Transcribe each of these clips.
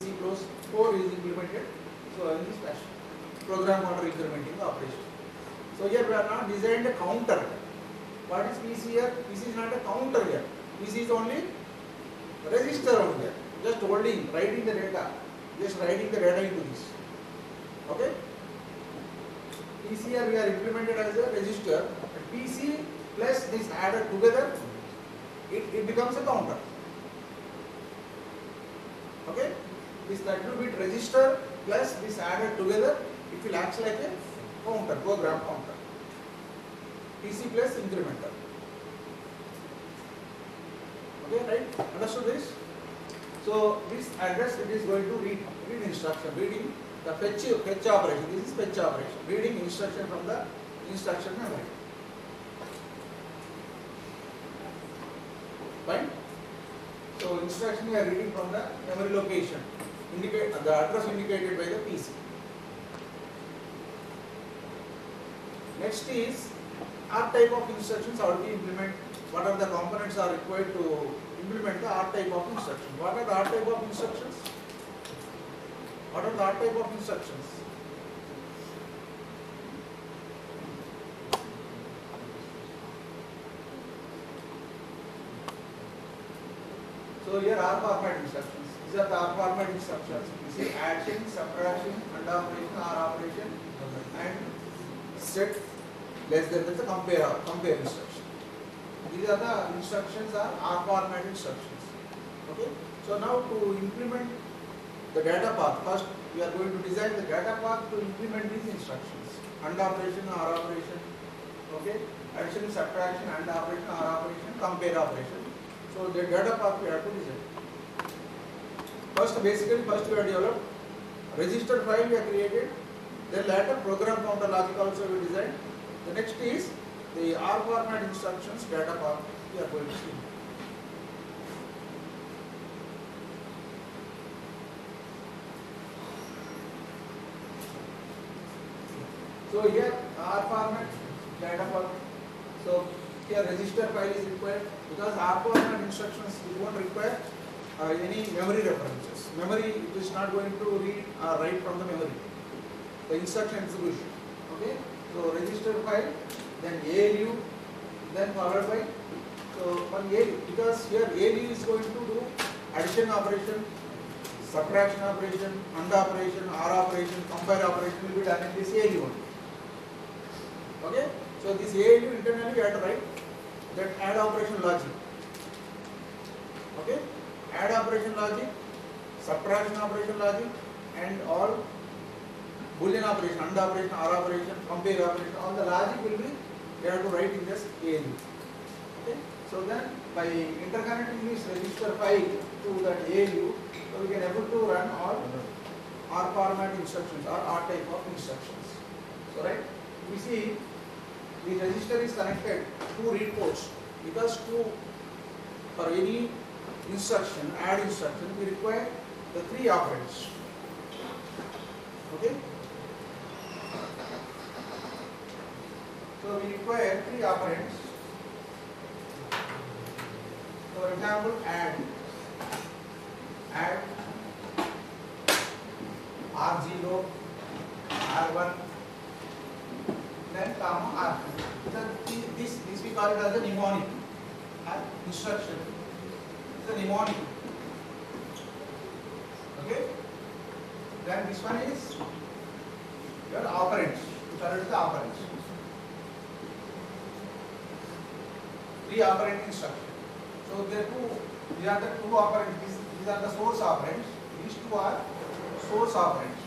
C++ is implemented. So in this fashion, program counter incrementing the operation. So here we are not designed a counter. What is PC here? PC is not a counter here. PC is only register over here. Just holding, writing the data. Just writing the data into this. Okay? PC here we are implemented as a register. PC plus this added together, it becomes a counter. Okay? This 32-bit register plus this added together, it will act like a counter, program counter. PC plus incremental. Okay, right? Understood this? So this address it is going to read instruction, reading the fetch operation. This is fetch operation, reading instruction from the instruction memory. Fine. So instruction we are reading from the memory location, indicate the address indicated by the PC. Next is R type of instructions. How do we implement? What are the components are required to implement the R type of instruction? What are the R type of instructions? What are the R type of instructions? So here R format instructions. These are the R format instructions. You see addition, subtraction, AND operation, R operation, and set less than the compare instruction. These are the instructions are R format instructions. Okay. So now to implement the data path, first we are going to design the data path to implement these instructions. AND operation, R operation. Okay. Addition, subtraction, AND operation, R operation, compare operation. So the data path we have to design. First we have developed register file we have created. Then later program counter logic also we designed. The next is the R format instructions data path we are going to see. So here R format data path. So here register file is required because R format instructions you won't require any memory references. Memory it is not going to read or write from the memory. The instruction execution. Okay. So register file, then ALU, then followed by one ALU, because here ALU is going to do addition operation, subtraction operation, AND operation, R operation, compare operation will be done in this ALU only. Okay. So this ALU internally you have to write that add operation logic. Okay. Add operation logic, subtraction operation logic, and all Boolean operation, AND operation, R operation, compare operation, all the logic will be you have to write in this ALU. Okay. So then by interconnecting this register file to that ALU, so we can able to run all R format instructions or R type of instructions. So right, we see the register is connected to read ports because for any instruction, add instruction, we require the 3 operands. Okay. So we require 3 operands. For example, add R0, R1, then comma R2. So this we call it as a mnemonic instruction. It's a mnemonic. Okay. Then this one is your operands. Which are the operands? 3 operand instruction. So these are the 2 operands. These are the source operands. These 2 are source operands.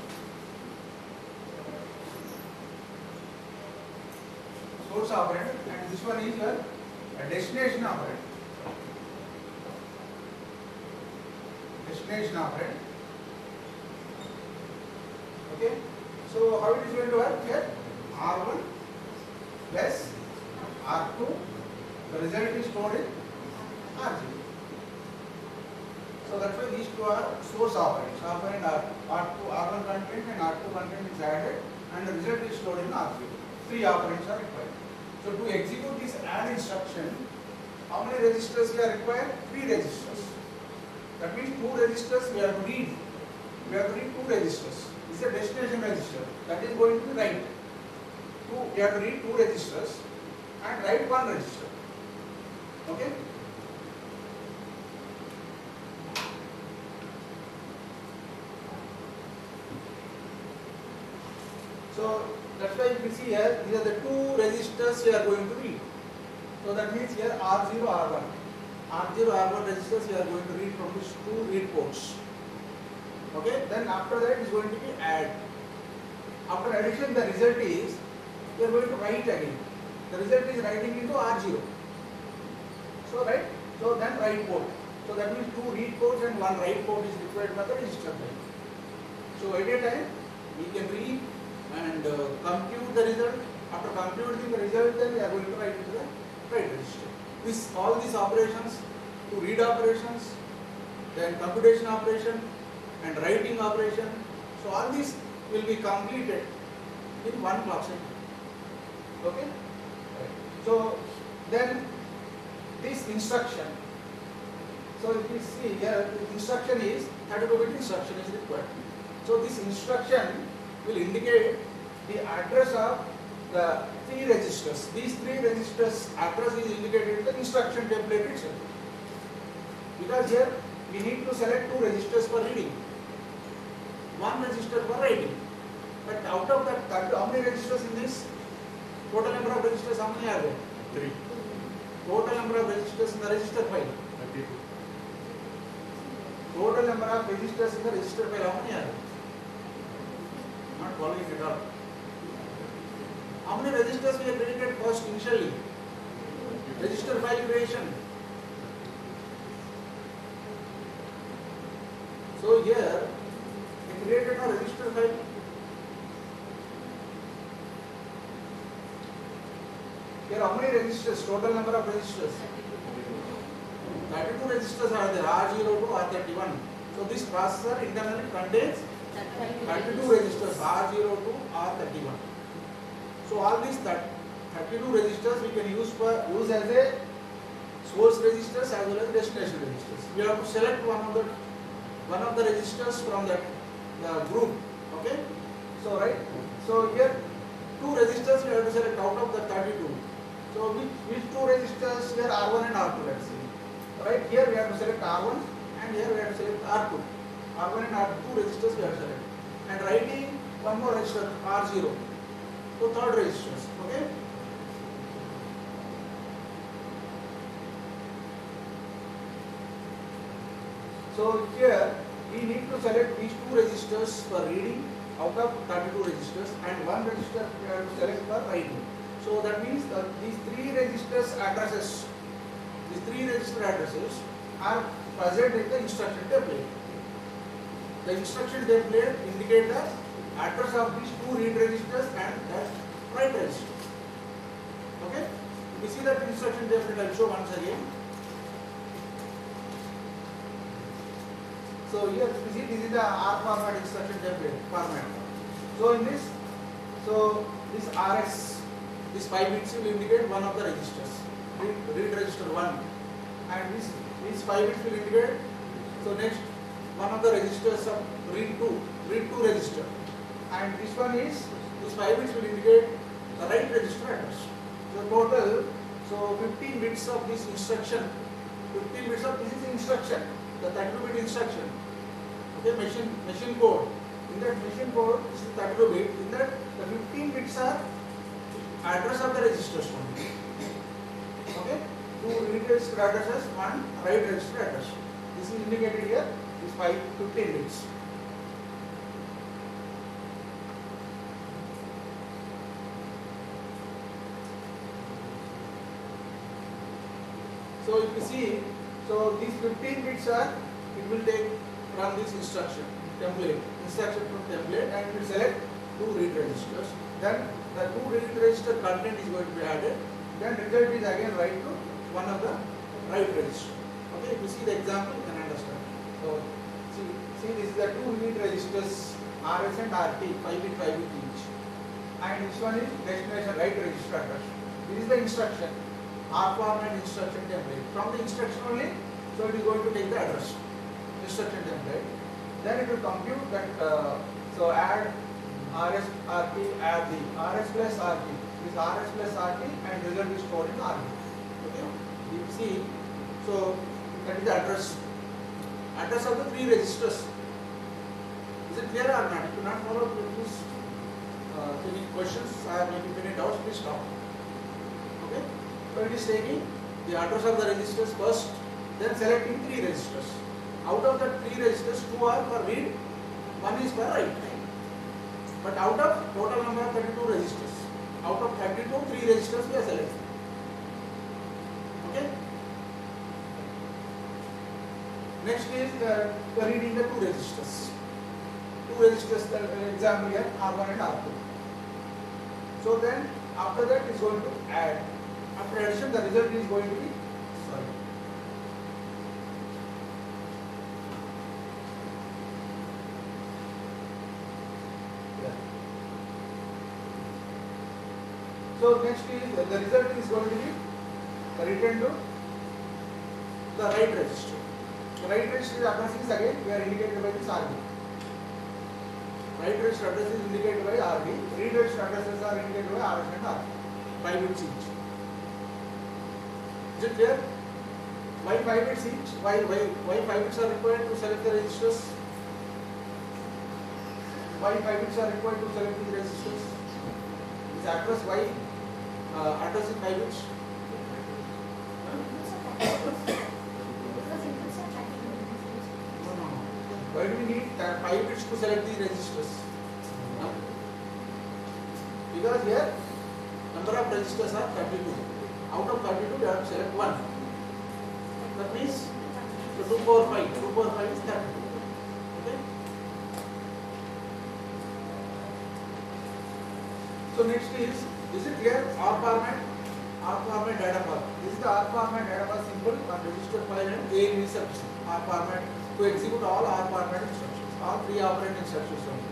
Source operand, and this one is your destination operand. Destination operand. Okay. So how it is going to work here? R1 plus R2. The result is stored in R0. So that's why these 2 are source operands. Operand R1 content and R2 content is added, and the result is stored in R0. 3 operands are required. So to execute this add instruction, how many registers we are required? 3 registers. That means 2 registers we have to read you have to read two registers. This is a destination register. That is going to be write. You have to read two registers and write one register. Okay? So that's why you can see here, these are the two registers we are going to read. So that means here R0, R1. R0, R1 registers we are going to read from these two read ports. Okay, then after that is going to be add. After addition, the result is we are going to write again. The result is writing into R0. So right, so then write port. So that means two read ports and one write port is required by the register type. So at a time we can read and compute the result. After computing the result, then we are going to write into the write register. All these operations, to read operations, then computation operation and writing operation. So all these will be completed in one clock cycle. Okay? Right. So then this instruction. So if you see here, the instruction is 32-bit instruction is required. So this instruction will indicate the address of the three registers. These three registers address is indicated in the instruction template itself. Because here we need to select two registers for reading, one register for writing. But out of that, how many registers in this? Total number of registers, how many are there? 3. Total number of registers in the register file. 32. Total number of registers in the register file, how many are there? Not following it all. How many registers we have created first initially? Register file creation. So here we created a register file. Here how many registers? Total number of registers? 32 registers are there, R0 to R31. So this processor internally contains 32 registers, R0 to R31. So all these 32 registers we can use as a source registers as well as destination registers. We have to select one of the registers from the group. Okay. So right. So here two registers we have to select out of the 32. So which two registers here? R1 and R2. Let's see. Right here we have to select R1 and here we have to select R2. R1 and R2 registers we have to select. And writing one more register R0. So third registers. Okay. So here we need to select these two registers for reading out of 32 registers and one register we have to select for writing. So that means that these three register addresses are present in the instruction template. The instruction template indicates the address of these two read registers and the write register. Okay? We see that instruction template. I will show once again. So here you see this is the R format instruction template format. So in this, this RS, this 5 bits will indicate one of the registers, read register 1, and these 5 bits will indicate. So next one of the registers of read 2 register, and this one is this 5 bits will indicate the write register address. So total, 15 bits of this instruction, 15 bits of this is instruction, the 32-bit instruction. Okay, machine code. In that machine code, this is 32-bit. In that, the 15 bits are address of the registers only. Okay, two read register addresses, one write register address. This is indicated here. This 15 bits. So if you see, so these 15 bits are, it will take from this instruction from template, and it will select two read registers. Then the two read register content is going to be added. Then result is again write to one of the write register. Okay, if you see the example, you can understand. So see this is the two read registers RS and RT, 5 bit each. And this one is destination write register address. This is the instruction. R format instruction template. From the instruction only, so it is going to take the address, instruction template. then it will compute that. So add RS RT, add the RS plus RT. This RS plus RT and result is stored in RT. Okay. You see. So that is the address. Address of the three registers. Is it clear or not? If you not follow, please. Any questions or maybe any doubts, please stop. Okay. So it is taking the address of the registers first, then selecting three registers. Out of the three registers, two are for read, one is for write. But out of total number of 32 registers, out of 32, three registers we are selecting. Okay. Next is reading the two registers. Two registers, example here, R1 and R2. So then, after that is going to add. After addition, the result is going to be, sorry. Yeah. So next is, the result is going to be written to the right register. The right register address is again, we are indicated by this RD. Right register address is indicated by RD. Read register addresses are indicated by RS and RD. 5 bits each. Is it clear? Why 5 bits each? Why 5 bits are required to select the registers? Why 5 bits are required to select these registers? This address, why address is 5 bits? Why do we need 5 bits to select these registers? Because here number of registers are 32. Out of 32 we have to select 1. That means 2, 4, 5. 2, 4, 5 is 32. Okay. So next is it clear? R format data path. This is the R format data path symbol on register file and ALU is sufficient. R format to execute all R format instructions, all 3 operand instructions only.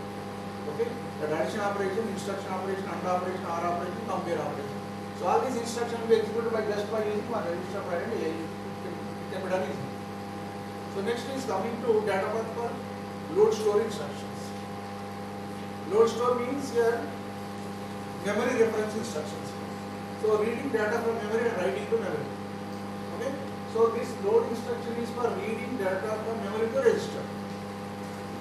Okay, the addition operation, instruction operation, AND operation, OR operation, compare operation. So all these instructions will be executed by using one register file and ALU. It can be done easily. So next is coming to data path for load store instructions. Load store means here memory reference instructions. So reading data from memory and writing to memory. Okay. So this load instruction is for reading data from memory to register.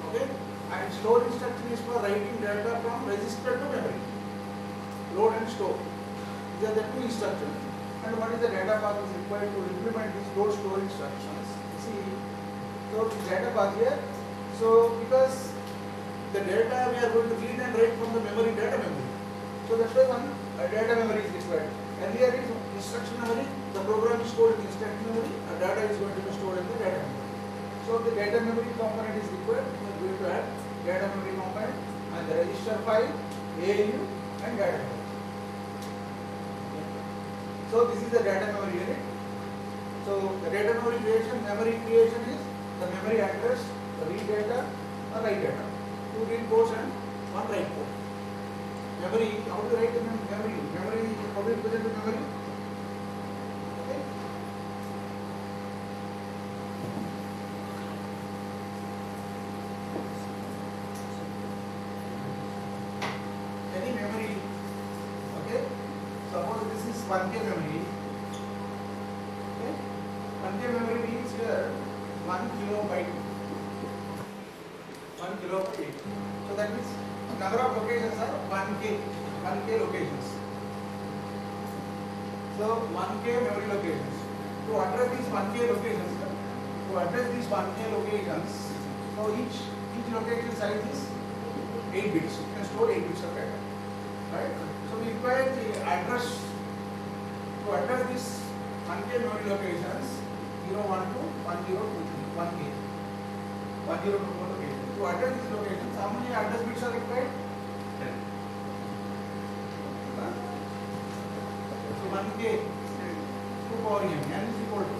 Okay. And store instruction is for writing data from register to memory. Load and store. These are the two instructions. And what is the data path is required to implement these load store instructions? See, so the data path here. So because the data we are going to read and write from the memory, data memory. So that's why one data memory is required. Earlier is instruction memory, the program is stored in instruction memory, and data is going to be stored in the data memory. So the data memory component is required. We are going to add data memory component and the register file, ALU and data memory. So this is the data memory unit. So the data memory creation is the memory address, the read data, or write data. 2 read ports and 1 write port. Memory, how to write the memory? Memory, how to represent the memory? Okay. Any memory, okay? Suppose this is 1K memory. Okay? 1K memory means here 1 kilobyte. 1 kilobyte. So that means number of locations are 1K locations. So 1K memory locations. To address these 1K locations, so each location size is 8 bits. You can store 8 bits of data. Right? So we require the address to address these 1K memory locations 0, 1, 2, 1, 0, 2, 3, 1K. 1, 0, 2, 4 locations. To address these locations, how many address bits are required? 10. So 1K, 2 power n, n is equal to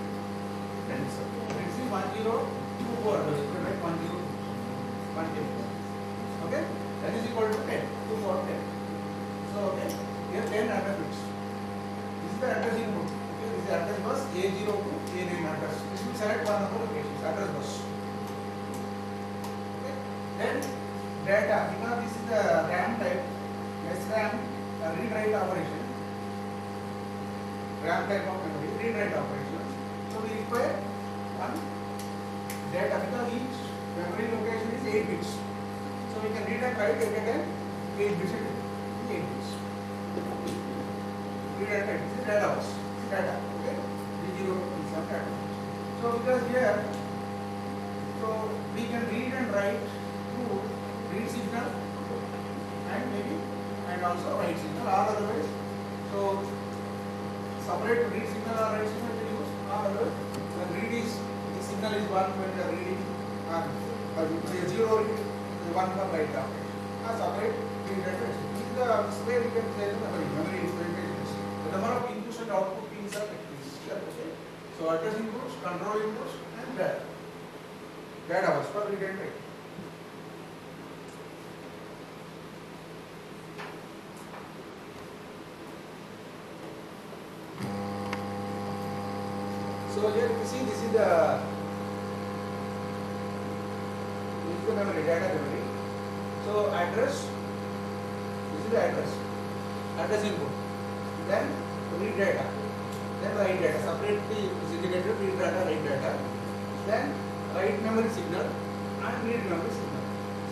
10. So let's see 1, 0, 2, 4, right? 1, 0, 1K. Okay? N is equal to 10, 2, 4, 10. So okay, here 10 address bits. This is the address input. Okay, this is the address bus A0 to A9 address. This will select one of the locations, address bus. Okay. Then data, because this is the RAM type, SRAM read-write operation, RAM type of memory, read-write operations. So we require one data because each memory location is 8 bits. So we can read and write at a time 8 bits. 8 bits. Read and write. This is data bus. Data. Okay. D0 is some data. So because here, so we can read and write through read signal and maybe and also write signal or otherwise. So separate read signal or write signal we use or otherwise when read is the signal is 1 when we are reading or 0 is 1 for write operation. Separate read and write. This way we can say the memory implementation. The number of inputs and output pins are increased. Okay. So address inputs, control inputs and data. Data was for read and write. So here you see this is the memory, data memory. So address, this is the address input. Then read data, then write data. Separately is indicated read data, write data. Then write memory signal and read memory signal.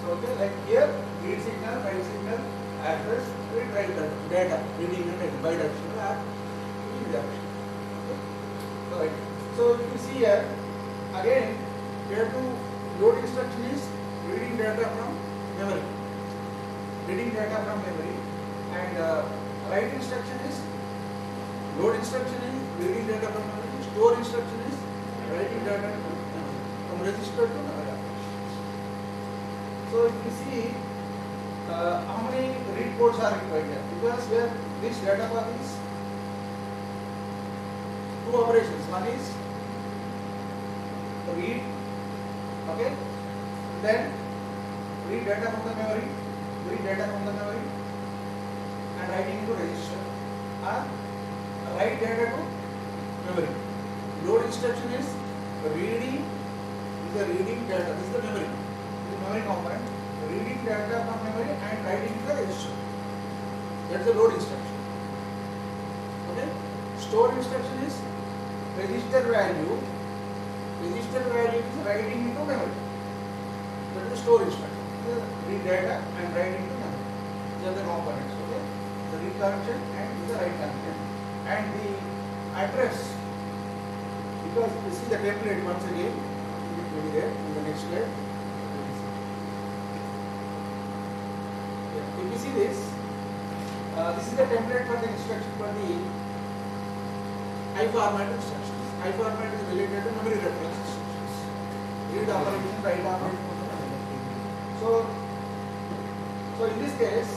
So okay, like here read signal, write signal, address, read write data, reading and writing bidirectional or unidirectional. Okay. Right. So if you see here, again, here to load instruction is reading data from memory. Reading data from memory and write instruction is load instruction is reading data from memory. Store instruction is writing data from register to memory. So if you see how many read ports are required here, because here this data path is two operations. One is read, okay, then read data from the memory, and writing into register, or write data to memory. Load instruction is reading data. This is the memory component. Reading data from memory and writing to the register. That is the load instruction. Okay. Store instruction is register value. Register value is writing into memory. That is the store instruction. Read data and write into memory. These are the components. Okay. The read connection and the write connection. And the address, because you see the template once again, it will be there in the next slide. If you see this is the template for the instruction for the high format instructions. High format is related to memory reference instructions. Read operation, write operation. So in this case,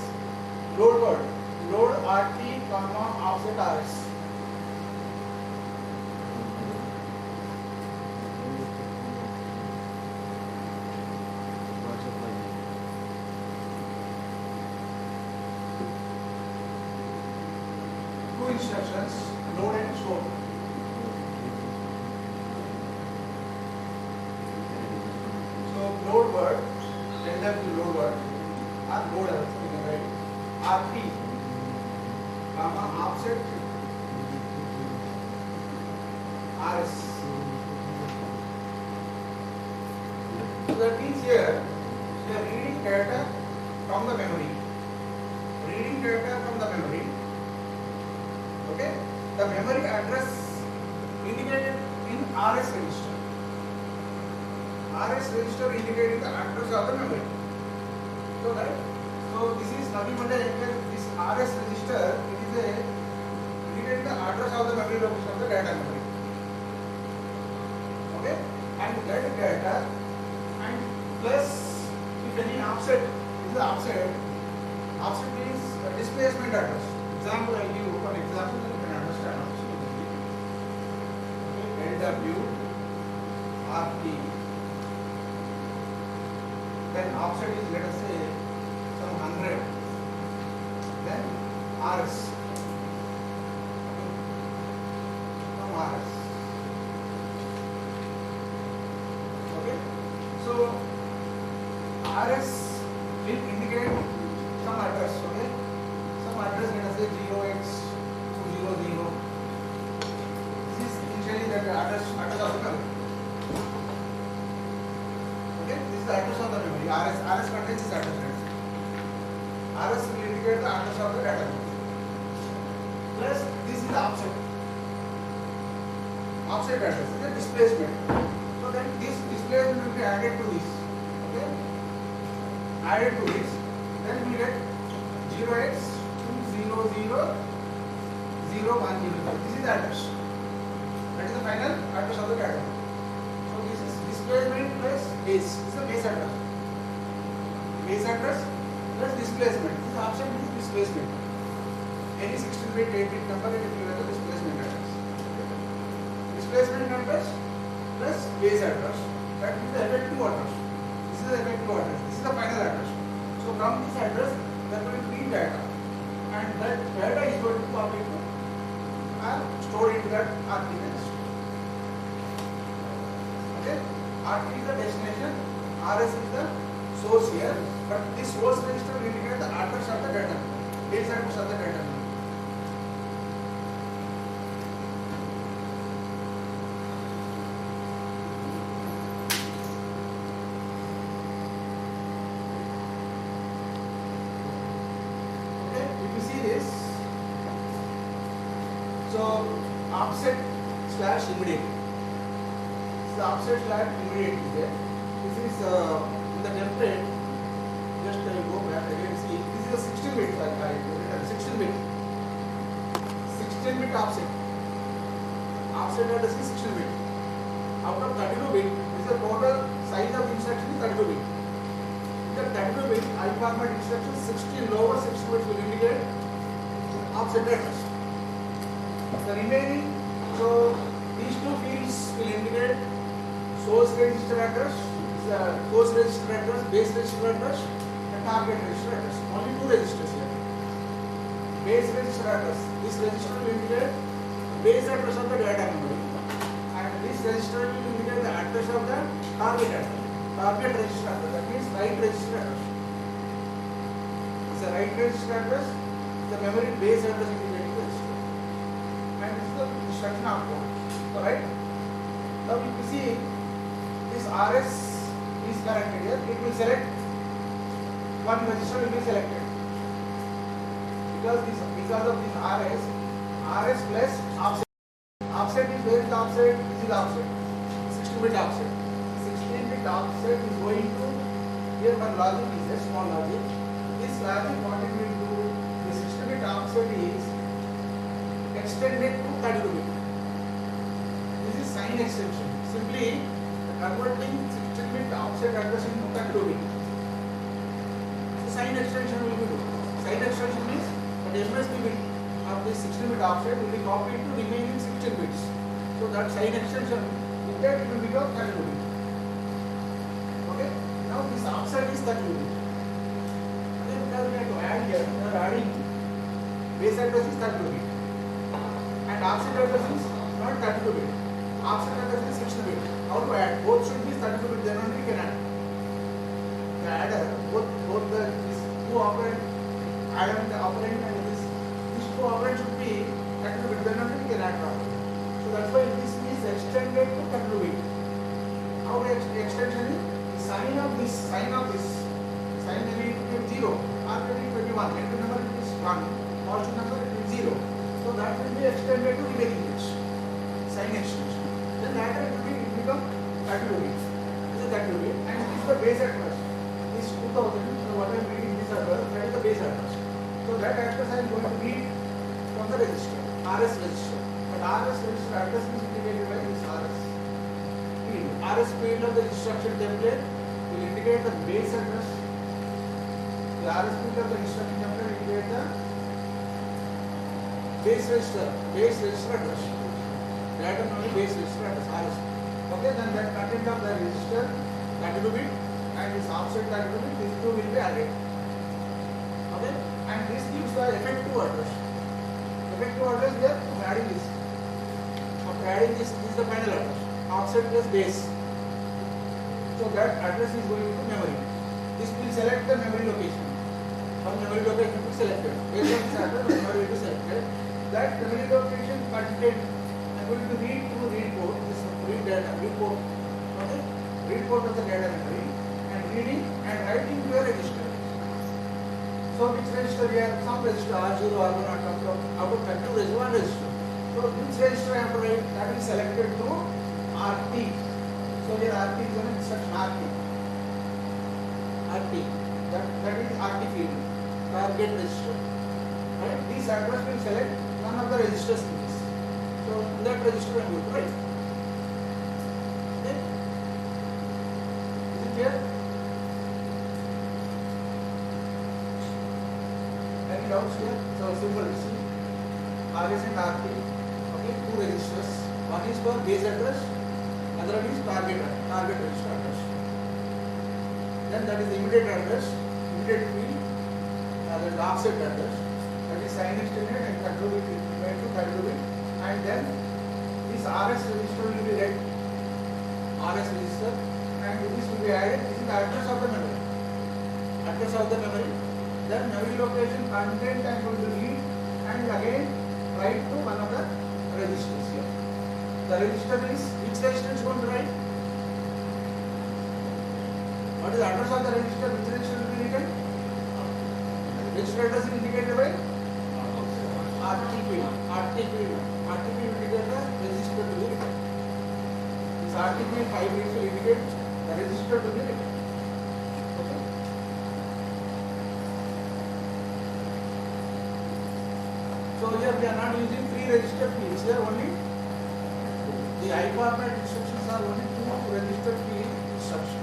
load word, load RT, offset RS. Two instructions, load and store. Load word, LW load word, or load as we can write RT, offset RS. So that means here we are reading data from the memory. Reading data from the memory. Okay, the memory address indicated in RS register. RS register indicating the address of the memory. So right. So this is nothing but this RS register. It is a indicating the address of the memory location of the data memory. Okay, and that data and plus if any offset is the offset. Offset is a displacement address. Example I give for example you can understand also. Okay, LW RT. Then offset is, let us say, some 100. Then RS. From RS. Okay. So RS will indicate some address, okay? Some address, let us say 0x200. This is initially the address of the memory. Okay, this is the address of the memory. RS contains this address. RS will indicate the address of the data. Plus, this is the offset. Offset address is the displacement. So then this displacement will be added to this. Okay, added to this. Then we get 0x2000100. This is the address. That is the final address of the data. So this is displacement plus base. This is the base address. Base address plus displacement. This option is displacement. Any 16-bit, 8-bit number it will give the displacement address. Displacement address plus base address. That is the effective address. This is the effective address. This is the final address. So from this address there will be data, and that data is going to copy to and stored into that RT register. Okay, RT is the destination, RS is the source here, but this source register will indicate the address of the data, base address of the data. Okay, if you see this, so offset slash immediate. The offset slash immediate is there. This is in the template. Just go back again. See, this is a 16-bit. 16-bit. 16-bit offset. Offset address is 16-bit. Out of 32-bit, this is the total size of instruction is 32-bit. In the 32-bit, I format instruction 16 lower 16 bits will indicate offset address. The remaining, so these two fields will indicate source register address, source register address, base register address, and target register address. Only two registers here. Base register address. This register will indicate base address of the data memory, and this register will indicate the address of the target address. Target register address. That means write register address. It's a write register address. The memory base address indicating register, and this is the instruction output. Alright. Now if you see this RS is connected here, it will select one register will be selected because of this RS plus offset. Offset is where is the offset? This is the offset. 16-bit offset. 16-bit offset is going to here one logic is a small logic. This logic what it will do? The 16-bit offset is extended to 32-bit. This is sign extension. Simply converting 16-bit offset address into 32-bit. So sign extension will be done. Sign extension means the MSB bit of this 16-bit offset will be copied to remaining 16 bits. So that sign extension, with that it will become 32-bit. Okay. Now this offset is 32-bit. Then because we have to add here, we are adding base address is 32-bit, and offset address is not 32-bit. Offset address is 16-bit. How to add? Both should be 32-bit, then only we can add. The adder, both these two operand, add and the operand, and these two operands should be 32-bit, then only we can add properly. So that's why this is extended to 32-bit. How the extension is? The sign of this, sign may be 0, or maybe 21, negative number is 1, positive number is 0. So that will be extended to remaining bits. Sign extension. Then later it will become 32-bit. This is 32-bit, and this is the base address. This 2000, so what I am reading this address, that is the base address. So that address I am going to read from the register, RS register. But RS register address is indicated by this RS field. RS field of the instruction template will indicate the base address. The RS field of the instruction template will indicate the base register address. Data only base register address RS. Okay, then that content of the register 32-bit and this offset 32-bit, these two will be added. Okay, and this gives the effective address. Effective address here, I am adding this. After adding this is the final address. Offset plus base. So that address is going to memory. this will select the memory location. From memory location to selected. Based on this address, memory will be selected. That memory location content, I'm going to read to read port, this read data, read port, okay? Read port of the data memory and reading and writing to a register. So which register here? Some register R0, R1 or out of 32 register, one register. So which register I have to write? That is selected through RT. So here RT is an instruction RT. RT. That is RT field. Target register. Right? This address will select one of the registers in this. So in that register I am going to write. Okay? Is it clear? Any doubts here? So simple. See, RS and RT. Okay, two registers. One is for base address, other one is target register address. Then that is immediate address, immediate field, that is offset address, that is sign extended and control bit made to control bit, and then this RS register will be read, RS register, and this will be added. This is the address of the memory. Address of the memory. Then memory location content I am going to read and again write to one of the registers here. The register is, which register is going to write? What is the address of the register? Which register will be written? Register address is indicated by RTP. RTP will indicate the register to be written. This RTP 5 bits will indicate the register to be written. Okay. So here we are not using 3 register fields. Here only the I format instructions are only 2 register field instructions.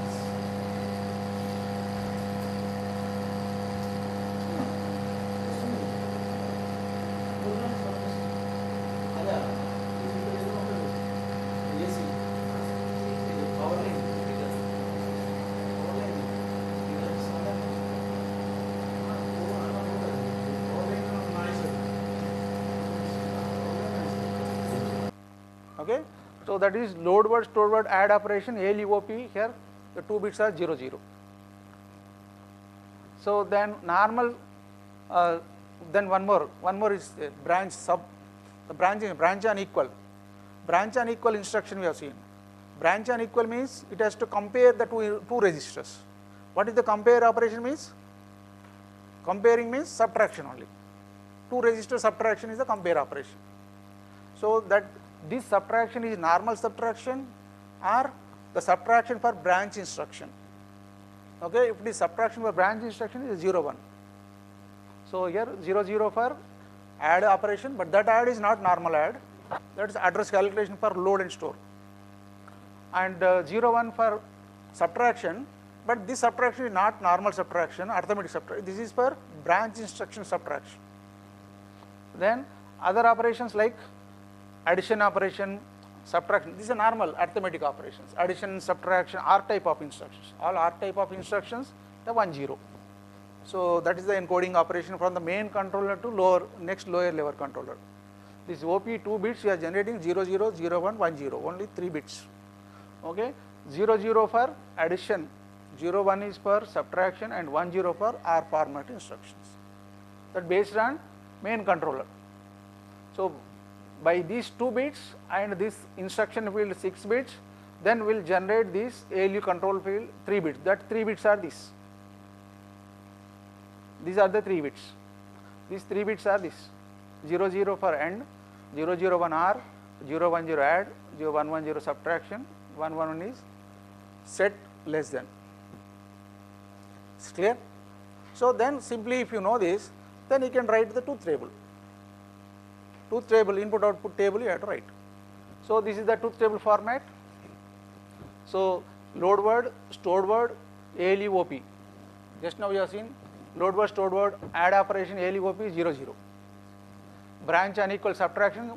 Okay, so that is load word, store word, add operation, ALUOP. Here the 2 bits are 0, 0. So then normal, then one more is branch sub, the branch unequal. Branch unequal instruction we have seen. Branch unequal means it has to compare the two registers. What is the compare operation means? Comparing means subtraction only. 2 register subtraction is the compare operation. So that this subtraction is normal subtraction or the subtraction for branch instruction. Okay, if it is subtraction for branch instruction, it is 0, 1. So here 0, 0 for add operation, but that add is not normal add. That is address calculation for load and store. And 0, 1 for subtraction, but this subtraction is not normal subtraction, arithmetic subtraction. This is for branch instruction subtraction. Then other operations like addition operation, subtraction, these are normal arithmetic operations. Addition, subtraction, R type of instructions. All R type of instructions, the 1, 0. So that is the encoding operation from the main controller to next lower level controller. This OP 2 bits we are generating 0, 0, 0, 1, 1, 0, only 3 bits. Okay, 0, 0 for addition, 0, 1 is for subtraction and 1, 0 for R format instructions. That based on main controller. So by these 2 bits and this instruction field 6 bits, then we will generate this ALU control field 3 bits. That 3 bits are this. These are the 3 bits. These 3 bits are this. 0, 0 for AND, 0, 0, 1 R, 0, 1, 0 add, 0, 1, 1, 0 subtraction, 1, 1, 1 is set less than. It's clear? So then simply if you know this, then you can write the truth table. Truth table, input output table you have to write. So this is the truth table format. So load word, stored word, ALUOP. Just now you have seen load word, stored word, add operation, ALUOP 0, 0. Branch unequal subtraction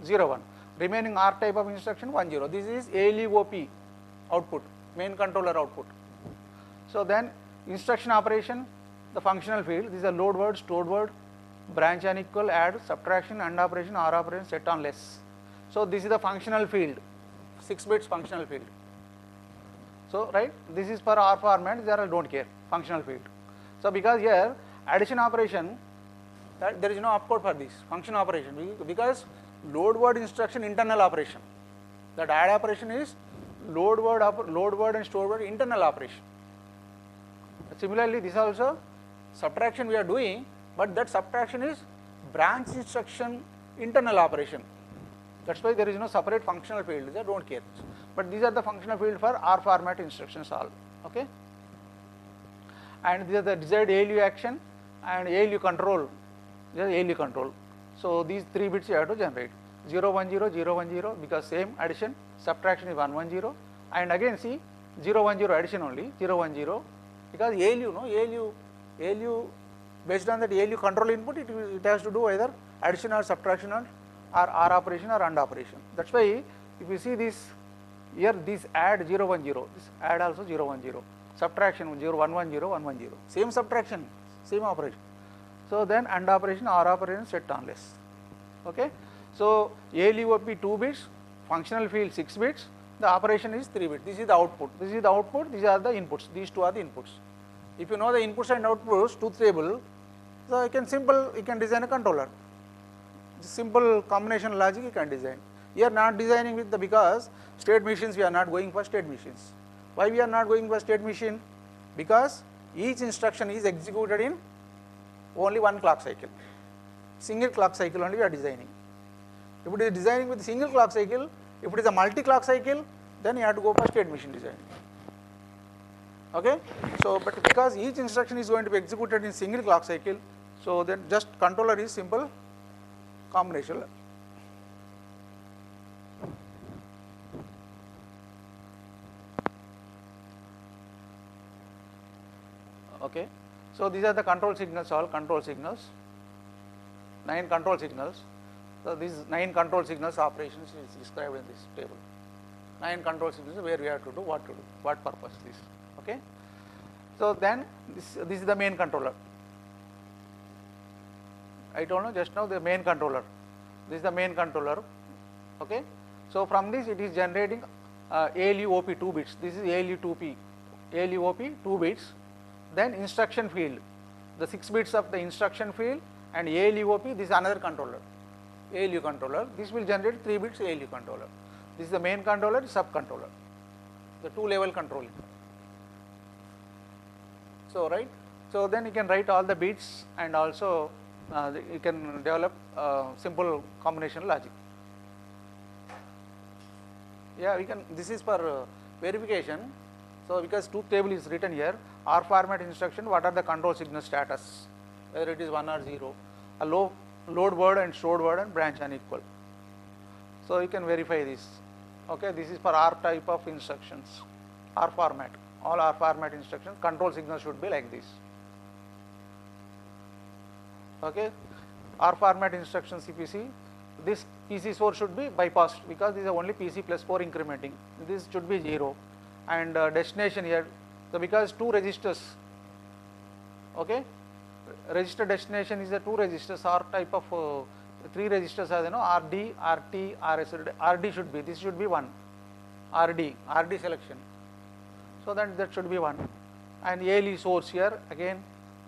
0, 1. Remaining R type of instruction 1, 0. This is ALUOP output, main controller output. So then instruction operation, the functional field, these are load word, stored word, branch unequal, add, subtraction, AND operation, R operation, set on less. So this is the functional field, 6 bits functional field. So right, this is for R format, there I don't care. functional field. So because here addition operation, that there is no opcode for this function operation, because load word instruction internal operation, that add operation is load word and store word internal operation. Similarly, this also subtraction we are doing, but that subtraction is branch instruction internal operation. That's why there is no separate functional field there, don't care. But these are the functional field for R format instructions all. Okay. And these are the desired ALU action and ALU control. This is ALU control. So these 3 bits you have to generate 0 1 0 0 1 0, because same addition, subtraction is 1 1 0, and again see 0 1 0 addition only 0 1 0, because ALU, no, ALU based on that ALU control input, it has to do either addition or subtraction or R operation or AND operation. That's why if you see this here, this add 0 1 0, this add also 0 1 0, subtraction 0 1 1 0 1 1 0, same subtraction, same operation. So then AND operation, R operation set on less. Okay. So ALU OP 2 bits, functional field 6 bits, the operation is 3 bits. This is the output. This is the output. These are the inputs. These two are the inputs. If you know the inputs and outputs, truth table, so you can design a controller. Simple combination logic you can design. We are not designing with the, because state machines we are not going for state machines. Why we are not going for state machine? Because each instruction is executed in only one clock cycle. Single clock cycle only we are designing. If it is designing with single clock cycle, if it is a multi-clock cycle, then you have to go for state machine design. Okay. So, but because each instruction is going to be executed in single clock cycle, so then just controller is simple combination. Okay. So these are the control signals, all control signals, 9 control signals. So these 9 control signals operations is described in this table. 9 control signals where we have to do, what to do, what purpose this. Okay. So then this is the main controller. I told you just now the main controller. This is the main controller. Okay. So from this it is generating ALU OP 2 bits. This is ALU 2P, ALU OP 2 bits. Then instruction field, the 6 bits of the instruction field, and ALU OP, this is another controller, ALU controller. This will generate 3 bits ALU controller. This is the main controller, sub controller, the 2-level controlling. So right. So then you can write all the bits, and also you can develop simple combination logic. Yeah, we can. This is for verification. So because truth table is written here, R format instruction, what are the control signal status, whether it is 1 or 0, a load word and stored word and branch unequal. So you can verify this. Okay, this is for R type of instructions, R format. All R format instructions, control signal should be like this. Okay, R format instructions, if you see, this PC source should be bypassed, because this is only PC plus 4 incrementing. This should be 0, and destination here. So because 2 registers, okay, register destination is the 2 registers, R type of 3 registers as you know, RD, RT, RS. RD should be, this should be 1, RD selection. So that should be 1, and ALE source here again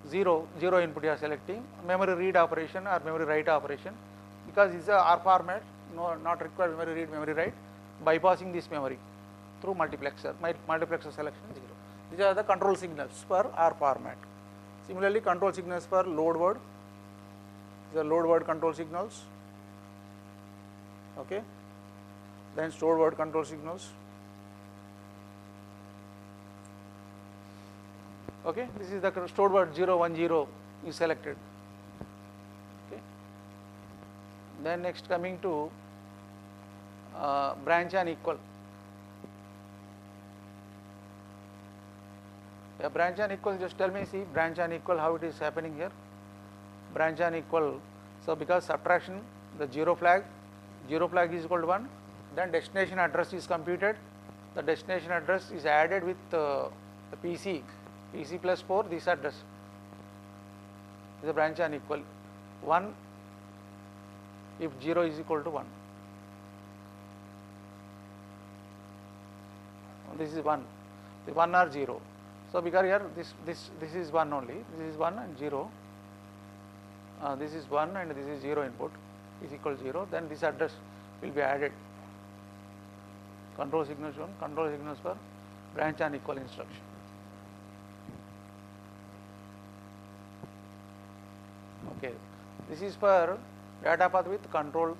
0 input you are selecting. Memory read operation or memory write operation, because it's a R format, no, not required memory read, memory write, bypassing this memory through multiplexer, multiplexer selection 0. These are the control signals for R format. Similarly, control signals for load word, the load word control signals. Okay. Then stored word control signals. Okay, this is the stored word 0 1 0 is selected. Okay. Then next coming to branch and equal. Yeah, branch and equal, just tell me, see branch and equal how it is happening here. Branch and equal, so because subtraction, the 0 flag is equal to 1, then destination address is computed, the destination address is added with the PC plus 4, this address is a branch and equal 1 if 0 is equal to 1. This is 1, the 1 or 0. So because here this is 1 only, this is 1 and 0, this is 1 and this is 0 input is equal to 0, then this address will be added. Control signals 1, control signals for branch unequal instruction. Okay, this is for data path with control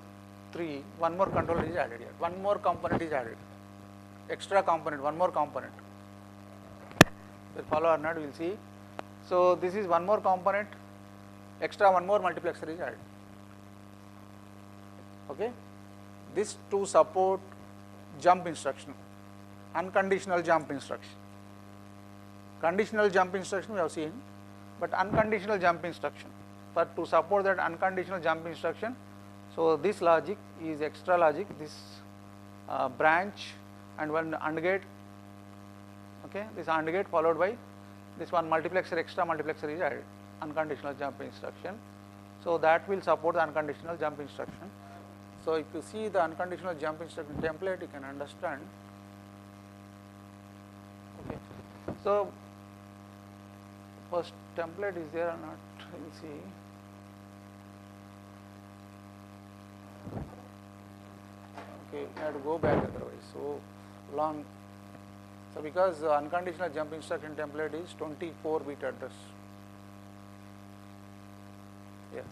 3, one more controller is added here, one more component is added, extra component, one more component. Will follow or not, we will see. So this is one more component, extra one more multiplexer is added. Okay, this to support jump instruction, unconditional jump instruction. Conditional jump instruction we have seen, but unconditional jump instruction. But to support that unconditional jump instruction, so this logic is extra logic, this branch and one AND gate. Okay, this AND gate followed by this one multiplexer, extra multiplexer is added, unconditional jump instruction. So that will support the unconditional jump instruction. So if you see the unconditional jump instruction template, you can understand. Okay, so first template is there or not, we will see. Okay, I have to go back otherwise, so long. So because the unconditional jump instruction template is 24-bit address. Yeah.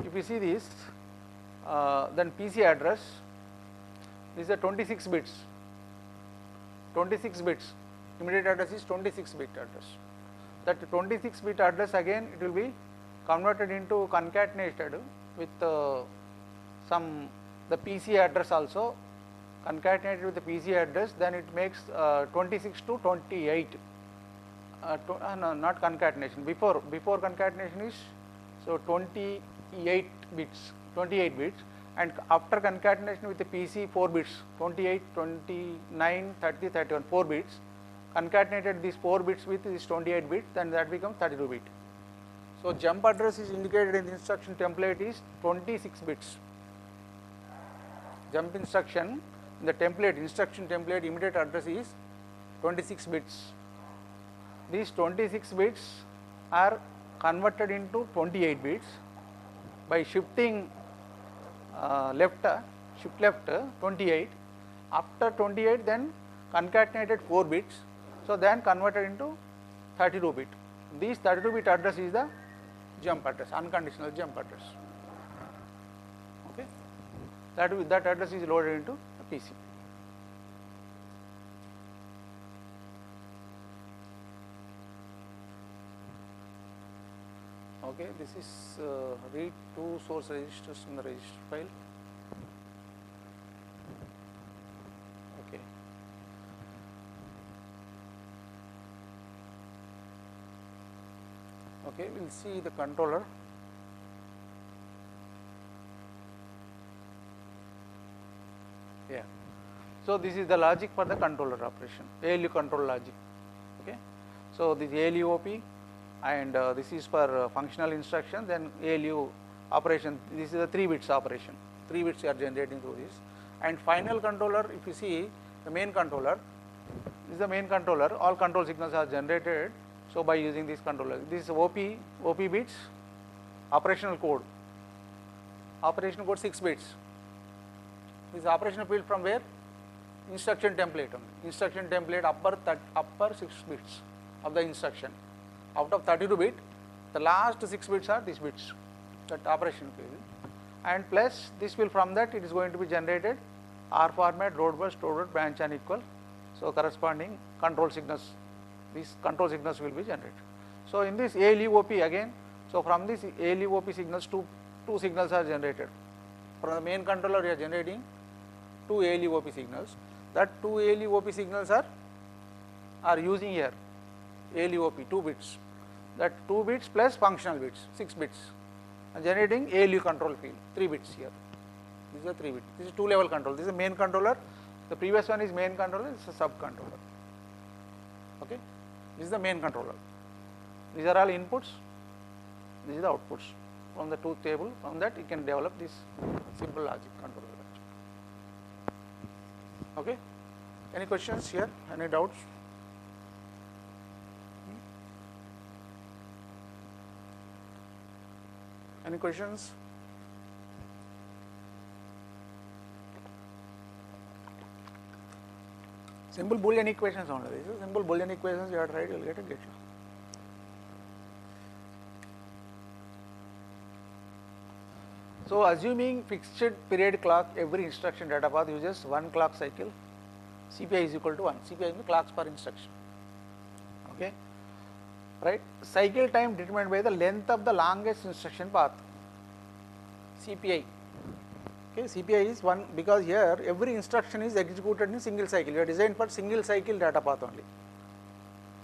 If you see this, then PC address, this is a 26 bits. 26 bits. Immediate address is 26-bit address. That 26-bit address again it will be converted into concatenated with the PC address also. Concatenated with the PC address, then it makes 26 to 28. No, not concatenation. Before concatenation is so 28 bits, and after concatenation with the PC 4 bits, 28, 29, 30, 31, 4 bits. Concatenated these 4 bits with this 28 bit, then that becomes 32 bit. So jump address is indicated in the instruction template is 26 bits. Jump instruction in the template, instruction template immediate address is 26 bits. These 26 bits are converted into 28 bits by shifting shift left 28. After 28 then concatenated 4 bits, so then converted into 32 bit. This 32 bit address is the jump address, unconditional jump address. Okay, that address is loaded into PC. Okay, this is read to source registers in the register file. Okay. Okay, we will see the controller. Yeah. So this is the logic for the controller operation, ALU control logic. Okay. So this ALU OP, and this is for functional instruction, then ALU operation. This is a 3 bits operation. 3 bits are generating through this. And final controller, if you see the main controller, this is the main controller. All control signals are generated. So by using this controller, this is OP bits, operational code 6 bits. This is operational field from where? Instruction template only. Instruction template upper 6 bits of the instruction. Out of 32 bit, the last 6 bits are these bits, that operation field. And plus this will, from that it is going to be generated R format, road bus, stored road, branch unequal. So corresponding control signals, these control signals will be generated. So in this ALU OP again, so from this ALU OP signals, two signals are generated. From the main controller we are generating 2 ALU OP signals. That 2 ALU OP signals are using here ALU OP 2 bits. That 2 bits plus functional bits 6 bits, and generating ALU control field 3 bits here. These are 3 bits. This is 2 level control. This is the main controller. The previous one is main controller. This is a sub controller. Okay. This is the main controller. These are all inputs. These are the outputs from the truth table. From that you can develop this simple logic controller. Okay. Any questions here? Any doubts? Any questions? Simple Boolean equations only. This is simple Boolean equations. You have tried, you will get it. So assuming fixed period clock, every instruction data path uses one clock cycle. CPI is equal to 1. CPI is the clocks per instruction. Okay, right? Cycle time determined by the length of the longest instruction path. CPI. Okay, CPI is 1 because here every instruction is executed in single cycle. You are designed for single cycle data path only.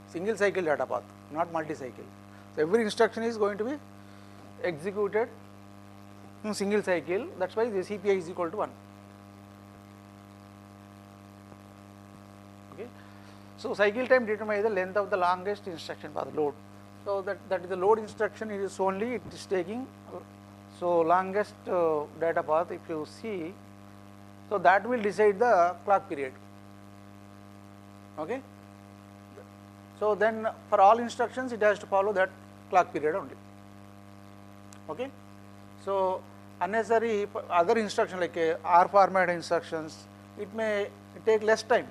Single cycle data path, not multi-cycle. So every instruction is going to be executed in single cycle. That's why the CPI is equal to 1. Okay. So cycle time determines the length of the longest instruction path, load. So that is the load instruction. It is only, it is taking so longest data path. If you see, so that will decide the clock period. Okay. So then for all instructions it has to follow that clock period only. Okay. So unnecessary other instruction like R format instructions, it may take less time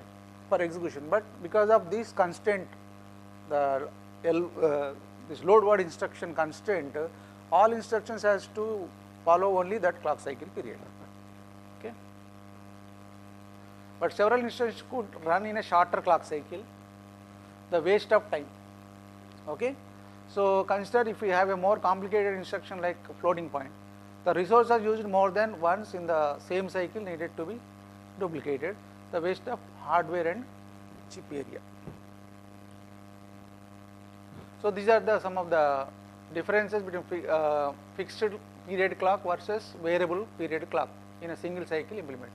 for execution, but because of this constraint, the this load word instruction constraint, all instructions has to follow only that clock cycle period. Okay. But several instructions could run in a shorter clock cycle, the waste of time. Okay. So consider if we have a more complicated instruction like floating point, the resource are used more than once in the same cycle needed to be duplicated, the waste of hardware and chip area. So these are some of the differences between fixed period clock versus variable period clock in a single cycle implement.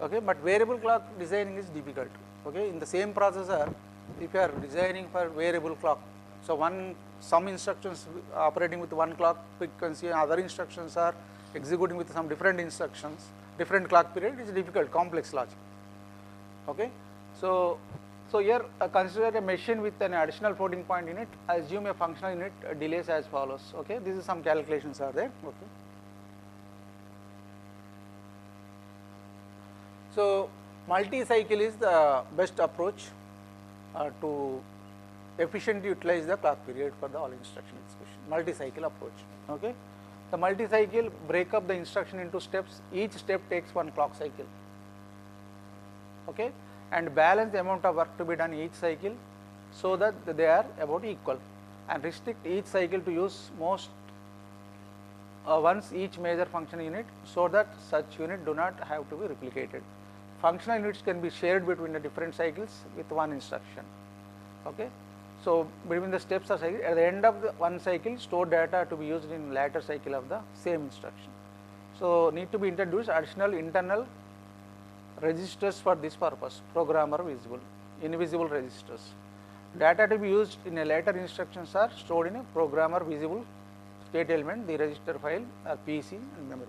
Okay, but variable clock designing is difficult. Okay, in the same processor, if you are designing for variable clock, so some instructions operating with one clock frequency and other instructions are executing with some different instructions, different clock period, it is difficult, complex logic. Okay, so here consider a machine with an additional floating point in it. Assume a functional unit delays as follows. Okay, this is some calculations are there. Okay. So multi-cycle is the best approach to efficiently utilize the clock period for the all instruction execution. Multi-cycle approach. Okay, the multi-cycle break up the instruction into steps. Each step takes one clock cycle. Okay, and balance the amount of work to be done each cycle so that they are about equal, and restrict each cycle to use most once each major function unit so that such unit do not have to be replicated. Functional units can be shared between the different cycles with one instruction. Okay. So between the steps of cycle, at the end of the one cycle, store data to be used in later cycle of the same instruction. So need to be introduced additional internal registers for this purpose, programmer visible, invisible registers. Data to be used in a later instructions are stored in a programmer visible state element, the register file or PC and memory.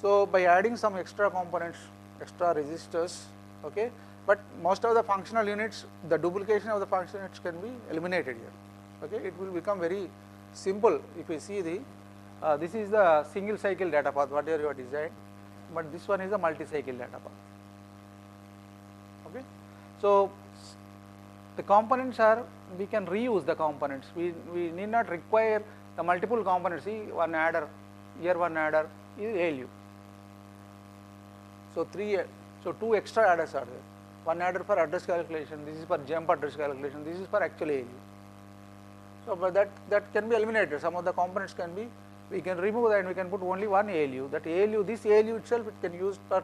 So by adding some extra components, extra registers, okay, but most of the functional units, the duplication of the functional units can be eliminated here. Okay, it will become very simple if you see the this is the single cycle data path whatever you have designed, but this one is a multi-cycle data path. Okay, so the components are, we can reuse the components. We need not require the multiple components. See, one adder, here one adder is ALU. So two extra adders are there. One adder for address calculation, this is for jump address calculation, this is for actual ALU. So but that can be eliminated. Some of the components can be, we can remove that and we can put only one ALU. That ALU, this ALU itself, it can be used for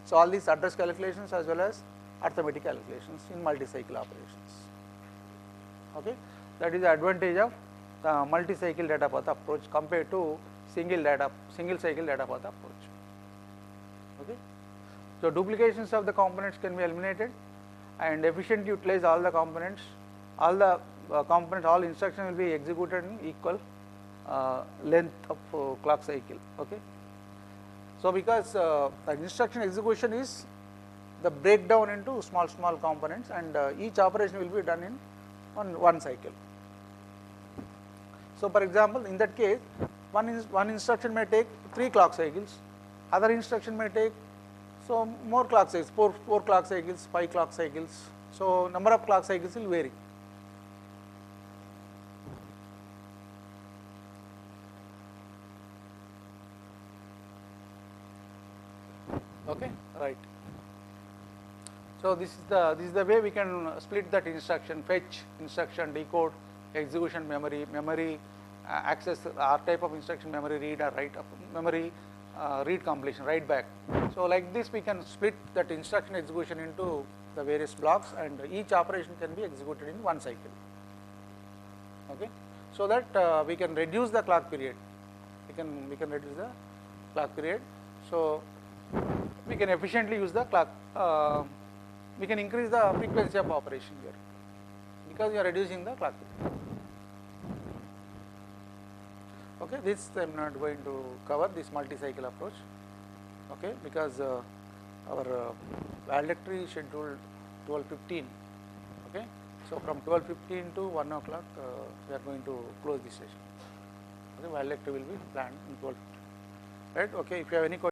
so all these address calculations as well as arithmetic calculations in multi-cycle operations. Okay, that is the advantage of the multi-cycle data path approach compared to single cycle data path approach. Okay, so duplications of the components can be eliminated and efficiently utilize all the components. All the all instructions will be executed in equal length of clock cycle. Okay, so because the instruction execution is the breakdown into small components, and each operation will be done in one cycle. So for example, in that case, one instruction may take 3 clock cycles, other instruction may take so more clock cycles, 4 clock cycles, 5 clock cycles. So number of clock cycles will vary. Okay, right. So this is the way we can split that instruction: fetch instruction, decode, execution memory, access, R type of instruction, memory read or write, memory read completion, write back. So like this we can split that instruction execution into the various blocks, and each operation can be executed in one cycle. Okay, so that we can reduce the clock period. We can reduce the clock period. So we can efficiently use the clock. We can increase the frequency of operation here because you are reducing the clock period. Okay, this I am not going to cover this multi-cycle approach. Okay, because our valedictory is scheduled 12:15. Okay, so from 12:15 to 1 o'clock we are going to close this session. Okay, valedictory will be planned in 12:15. Right. Okay, if you have any questions.